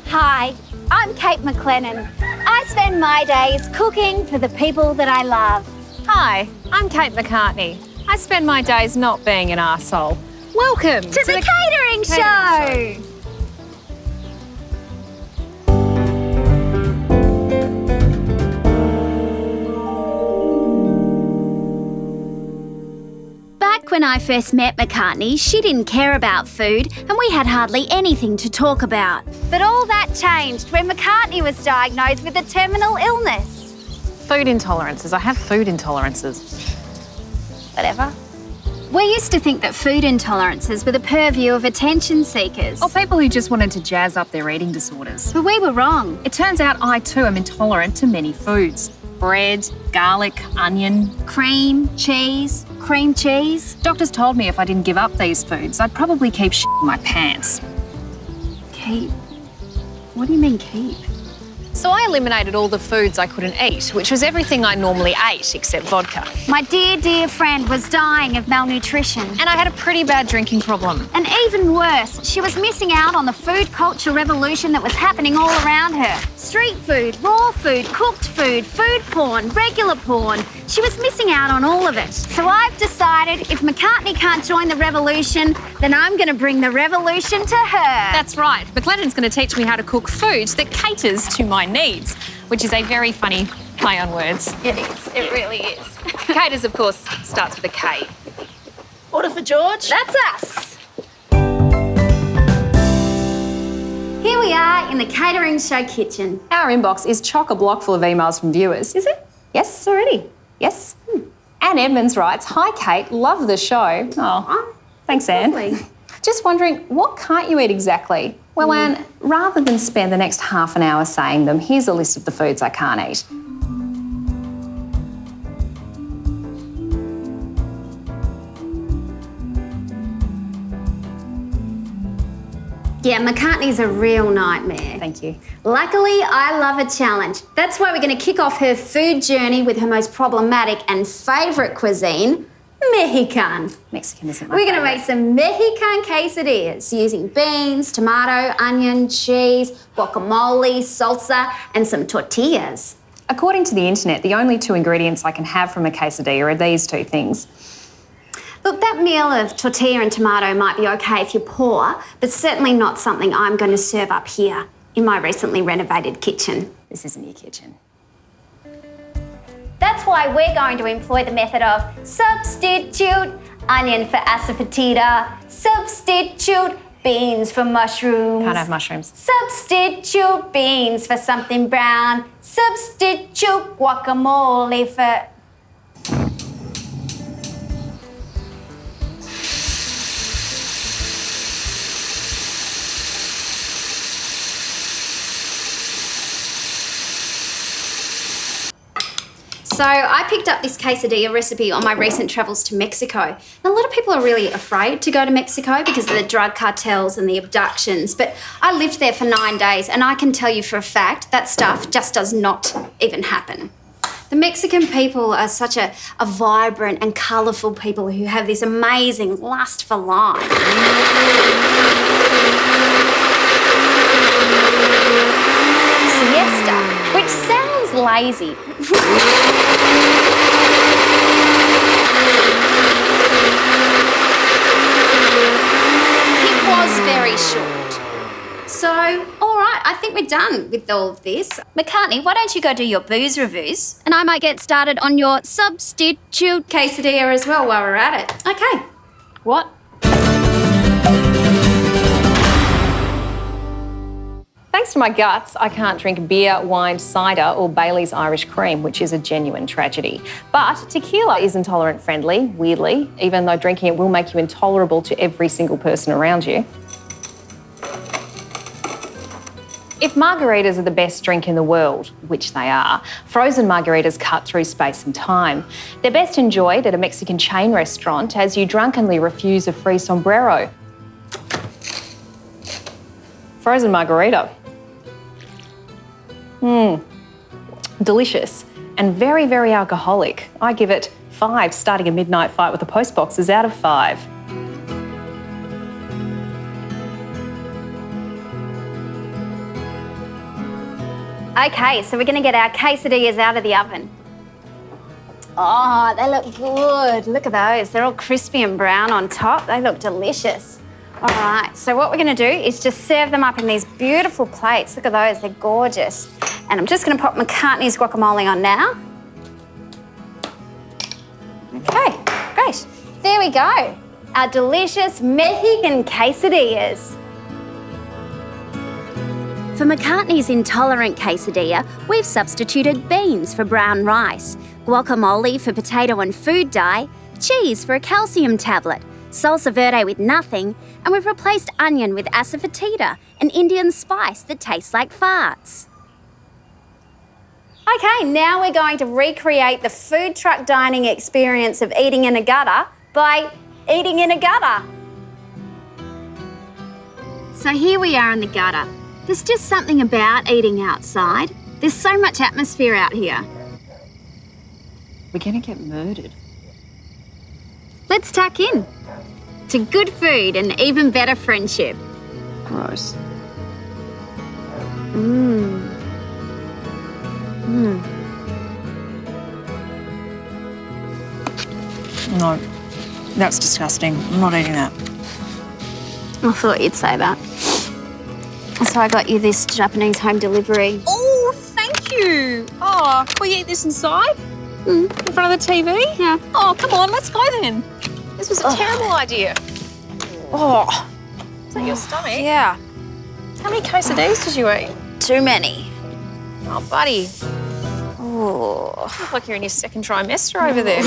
Hi, I'm Kate McLennan. I spend my days cooking for the people that I love. Hi, I'm Kate McCartney. I spend my days not being an arsehole. Welcome to the Catering Show! Back when I first met McCartney, she didn't care about food and we had hardly anything to talk about. But all that changed when McCartney was diagnosed with a terminal illness. Food intolerances. I have food intolerances. Whatever. We used to think that food intolerances were the purview of attention seekers. Or people who just wanted to jazz up their eating disorders. But we were wrong. It turns out I too am intolerant to many foods. Bread, garlic, onion. Cream, cheese, cream cheese. Doctors told me if I didn't give up these foods, I'd probably keep shitting my pants. Keep? What do you mean keep? So I eliminated all the foods I couldn't eat, which was everything I normally ate except vodka. My dear, dear friend was dying of malnutrition. And I had a pretty bad drinking problem. And even worse, she was missing out on the food culture revolution that was happening all around her. Street food, raw food, cooked food, food porn, regular porn. She was missing out on all of it. So I've decided if McCartney can't join the revolution, then I'm going to bring the revolution to her. That's right. McLennan's going to teach me how to cook food that caters to my needs, which is a very funny play on words. It is. It really is. Caters, of course, starts with a K. Order for George. That's us. Here we are in the Catering Show kitchen. Our inbox is chock-a-block full of emails from viewers. Is it? Yes, already. Yes. Anne Edmonds writes, "Hi, Kate. Love the show." Oh, thanks, Anne. Lovely. Just wondering, what can't you eat exactly? Well, Anne, rather than spend the next half an hour saying them, here's a list of the foods I can't eat. Yeah, McCartney's a real nightmare. Thank you. Luckily, I love a challenge. That's why we're going to kick off her food journey with her most problematic and favourite cuisine, Mexican. Mexican isn't my We're going to favourite. make some Mexican quesadillas using beans, tomato, onion, cheese, guacamole, salsa, and some tortillas. According to the internet, the only two ingredients I can have from a quesadilla are these two things. Look, that meal of tortilla and tomato might be okay if you're poor, but certainly not something I'm going to serve up here in my recently renovated kitchen. This isn't your kitchen. That's why we're going to employ the method of substitute. Onion for asafoetida, substitute beans for mushrooms. Can't have mushrooms. Substitute beans for something brown, substitute guacamole for... So I picked up this quesadilla recipe on my recent travels to Mexico. And a lot of people are really afraid to go to Mexico because of the drug cartels and the abductions. But I lived there for 9 days and I can tell you for a fact that stuff just does not even happen. The Mexican people are such a vibrant and colourful people who have this amazing lust for life. Siesta, which sounds lazy. It was very short. So, all right, I think we're done with all of this. McCartney, why don't you go do your booze reviews and I might get started on your substitute quesadilla as well while we're at it. Okay. What? Thanks to my guts, I can't drink beer, wine, cider, or Bailey's Irish Cream, which is a genuine tragedy. But tequila is intolerant-friendly, weirdly, even though drinking it will make you intolerable to every single person around you. If margaritas are the best drink in the world, which they are, frozen margaritas cut through space and time. They're best enjoyed at a Mexican chain restaurant as you drunkenly refuse a free sombrero. Frozen margarita. Delicious and very, very alcoholic. I give it 5 starting a midnight fight with the postboxes out of 5. Okay, so we're going to get our quesadillas out of the oven. Oh, they look good. Look at those. They're all crispy and brown on top. They look delicious. All right, so what we're going to do is just serve them up in these beautiful plates. Look at those, they're gorgeous. And I'm just going to pop McCartney's guacamole on now. Okay, great. There we go. Our delicious Mexican quesadillas. For McCartney's intolerant quesadilla, we've substituted beans for brown rice, guacamole for potato and food dye, cheese for a calcium tablet, salsa verde with nothing, and we've replaced onion with asafoetida, an Indian spice that tastes like farts. Okay, now we're going to recreate the food truck dining experience of eating in a gutter by eating in a gutter. So here we are in the gutter. There's just something about eating outside. There's so much atmosphere out here. We're going to get murdered. Let's tuck in to good food and even better friendship. Gross. No, that's disgusting. I'm not eating that. I thought you'd say that. So I got you this Japanese home delivery. Oh, thank you. Oh, can we eat this inside? In front of the TV? Yeah. Oh, come on, let's go then. This was a terrible idea. Oh, is that your stomach? Yeah. How many quesadillas did you eat? Too many. Oh, buddy. Oh. You look like you're in your second trimester over there.